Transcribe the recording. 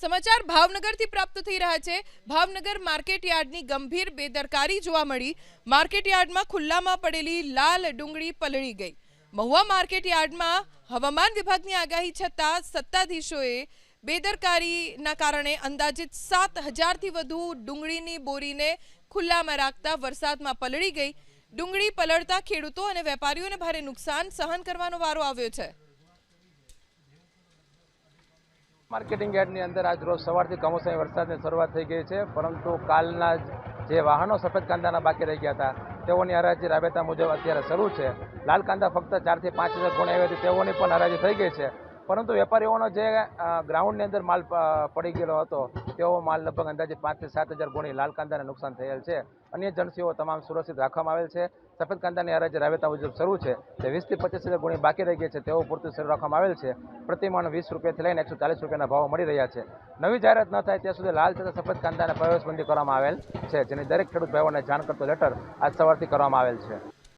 સમાચાર ભાવનગરથી પ્રાપ્ત થઈ રહ્યા છે। ભાવનગર માર્કેટ યાર્ડની ગંભીર બેદરકારી જોવા મળી। માર્કેટ યાર્ડમાં ખુલ્લામાં પડેલી લાલ ડુંગળી પલળી ગઈ। મહુવા માર્કેટ યાર્ડમાં હવામાન વિભાગની આગાહી છતાં સત્તાધીશોએ બેદરકારીના કારણે અંદાજિત 7,000થી વધુ ડુંગળીની બોરીને ખુલ્લામાં રાખતા વરસાદમાં પલળી ગઈ। ડુંગળી પલળતા ખેડૂતો અને વેપારીઓને ભારે નુકસાન સહન કરવાનો વારો આવ્યો છે। માર્કેટિંગ યાર્ડની અંદર આજ રોજ સવારથી કમોસમી વરસાદની શરૂઆત થઈ ગઈ છે, પરંતુ કાલના જે વાહનો સફેદ કાંદાના બાકી રહી ગયા હતા તેઓની હરાજી રાબેતા મુજબ અત્યારે શરૂ છે। લાલ કાંદા ફક્ત 4,000 થી 5,000 ગુણી આવી હતી તેઓની પણ હરાજી થઈ ગઈ છે, પરંતુ વેપારીઓનો જે ગ્રાઉન્ડની અંદર માલ પડી ગયેલો હતો તેવો માલ લગભગ અંદાજે 5,000 થી 7,000 ગુણી લાલ કાંદાને નુકસાન થયેલ છે। અન્ય જણસીઓ તમામ સુરક્ષિત રાખવામાં આવેલ છે। સફેદ કાંદાની હરાજી રાબેતા મુજબ શરૂ છે, જે 20,000 થી 25,000 ગુણી બાકી રહી ગઈ છે તેઓ પૂરતું શરૂ રાખવામાં આવેલ છે। પ્રતિમણ 20 રૂપિયાથી લઈને 140 રૂપિયાના ભાવ મળી રહ્યા છે। નવી જાહેરાત ન થાય ત્યાં સુધી લાલ તથા સફેદ કાંદાને પ્રવેશબંધી કરવામાં આવેલ છે, જેની દરેક ખેડૂત ભાઈઓને જાણ કરતો લેટર આજ સવારથી કરવામાં આવેલ છે।